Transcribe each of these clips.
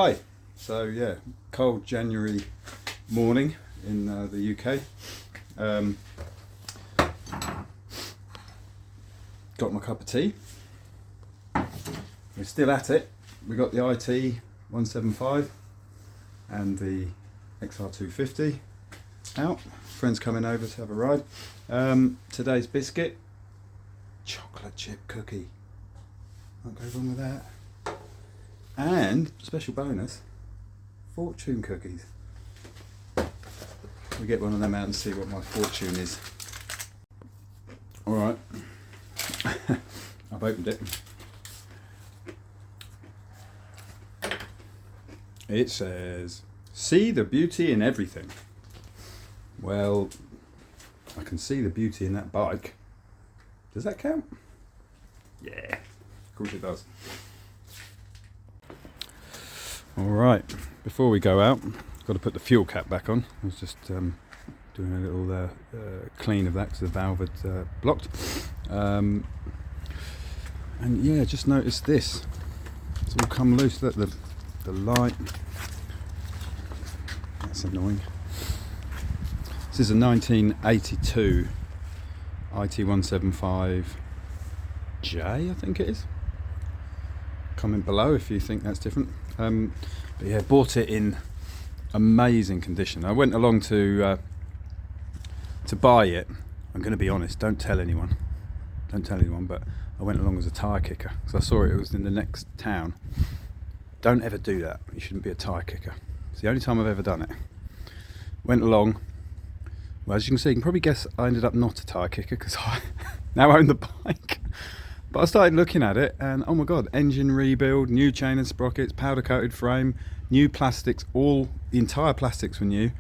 Hi. So yeah, cold January morning in the UK. Got my cup of tea. We're still at it. We got the IT175 and the XR250 out. Friends coming over to have a ride. Today's biscuit, chocolate chip cookie. Can't go wrong with that. And special bonus, fortune cookies. We get one of them out and see what my fortune is. All right, I've opened it. It says, "See the beauty in everything." Well, I can see the beauty in that bike. Does that count? Yeah, of course it does. Alright, before we go out, got to put the fuel cap back on. I was just doing a little clean of that because the valve had blocked. And yeah, just noticed this. It's all come loose. Look, the light. That's annoying. This is a 1982 IT175J, I think it is. Comment below if you think that's different. But yeah, bought it in amazing condition. I went along to buy it. I'm going to be honest, don't tell anyone, but I went along as a tyre kicker because I saw it was in the next town. Don't ever do that. You shouldn't be a tyre kicker. It's the only time I've ever done it. Went along. Well, as you can see, you can probably guess I ended up not a tyre kicker because I now own the bike. But I started looking at it and oh my god, engine rebuild, new chain and sprockets, powder coated frame, new plastics, the entire plastics were new,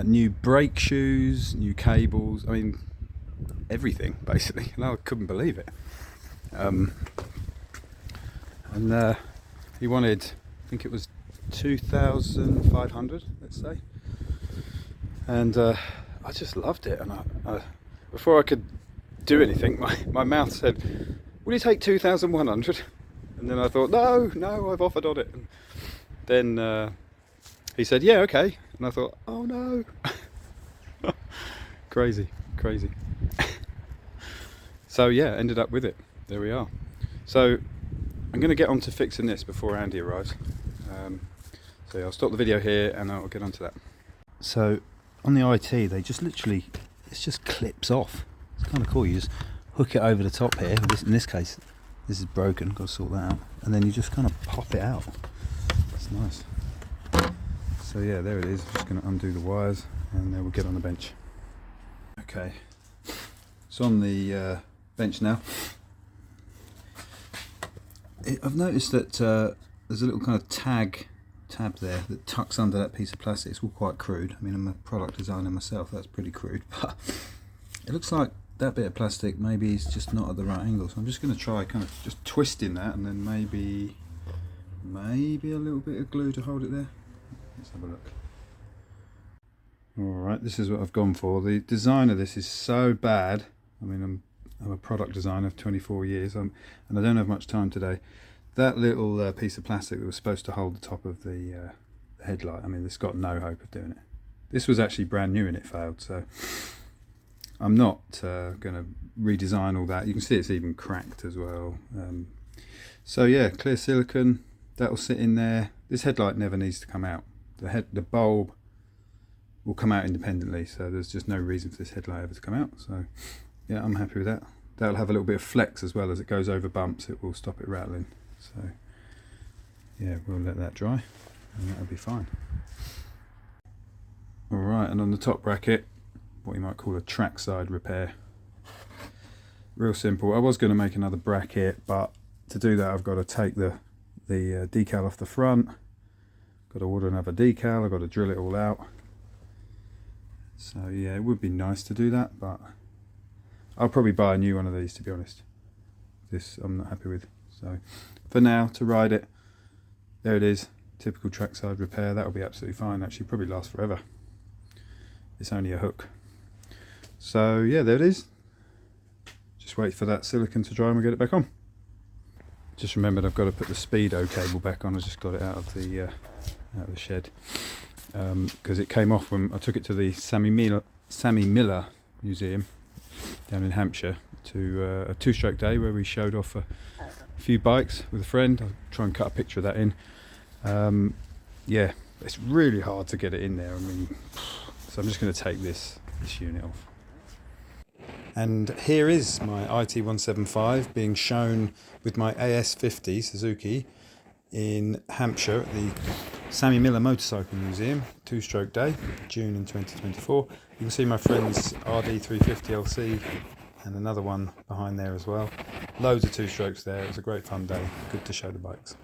new brake shoes, new cables, I mean everything basically, and I couldn't believe it. He wanted, I think it was 2,500, let's say, and I just loved it, and I before I could do anything, my mouth said, "Will you take 2,100? And then I thought, no, I've offered on it. And then he said, yeah, okay. And I thought, oh no. Crazy. So yeah, ended up with it. There we are. So I'm going to get on to fixing this before Andy arrives. So yeah, I'll stop the video here and I'll get onto that. So on the IT, they just literally, it just clips off. It's kind of cool. You just hook it over the top here. In this case, this is broken. Got to sort that out. And then you just kind of pop it out. It's nice. So yeah, there it is. Just going to undo the wires, and then we'll get on the bench. Okay, it's on the bench now. I've noticed that there's a little kind of tab there that tucks under that piece of plastic. It's all quite crude. I mean, I'm a product designer myself. That's pretty crude, but it looks like that bit of plastic maybe is just not at the right angle, so I'm just going to try kind of just twisting that, and then maybe a little bit of glue to hold it there. Let's have a look. Alright, this is what I've gone for. The design of this is so bad. I mean, I'm a product designer of 24 years and I don't have much time today. That little piece of plastic that was supposed to hold the top of the headlight, I mean, it's got no hope of doing it. This was actually brand new and it failed, so I'm not going to redesign all that. You can see it's even cracked as well. So yeah, clear silicone, that'll sit in there. This headlight never needs to come out. The bulb will come out independently, so there's just no reason for this headlight ever to come out. So yeah, I'm happy with that. That'll have a little bit of flex as well. As it goes over bumps, it will stop it rattling. So yeah, we'll let that dry and that'll be fine. Alright, and on the top bracket, what you might call a trackside repair. Real simple. I was going to make another bracket, but to do that I've got to take the decal off the front. Got to order another decal. I've got to drill it all out. So yeah, it would be nice to do that, but I'll probably buy a new one of these, to be honest. This I'm not happy with. So for now, to ride it, there it is. Typical trackside repair. That'll be absolutely fine. Actually, probably last forever. It's only a hook. So yeah, there it is. Just wait for that silicone to dry and we'll get it back on. Just remembered I've got to put the Speedo cable back on. I just got it out of the shed because it came off when I took it to the Sammy Miller Museum down in Hampshire to a two-stroke day where we showed off a few bikes with a friend. I'll try and cut a picture of that in. Yeah, it's really hard to get it in there. I mean, so I'm just going to take this unit off. And here is my IT175 being shown with my AS50 Suzuki in Hampshire at the Sammy Miller Motorcycle Museum, two-stroke day, June in 2024. You can see my friend's RD350LC and another one behind there as well. Loads of two-strokes there. It was a great fun day. Good to show the bikes.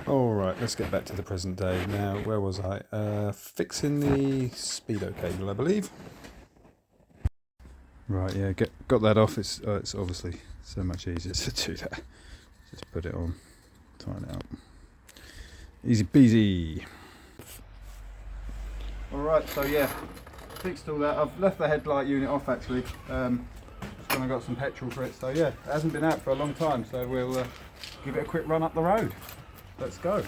Alright, let's get back to the present day. Now, where was I? Fixing the Speedo cable, I believe. Right, yeah, got that off. It's obviously so much easier to do that. Just put it on, tighten it up. Easy peasy. Alright, so yeah, fixed all that. I've left the headlight unit off actually. Just when I got some petrol for it. So yeah, it hasn't been out for a long time, so we'll give it a quick run up the road. Let's go.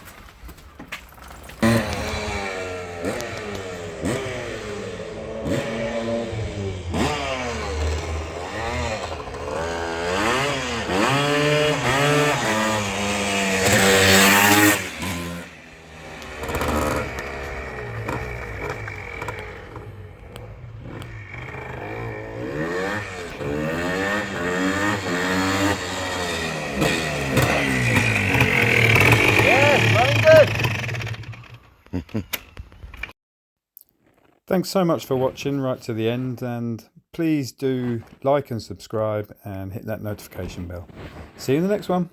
Thanks so much for watching right to the end, and please do like and subscribe and hit that notification bell. See you in the next one.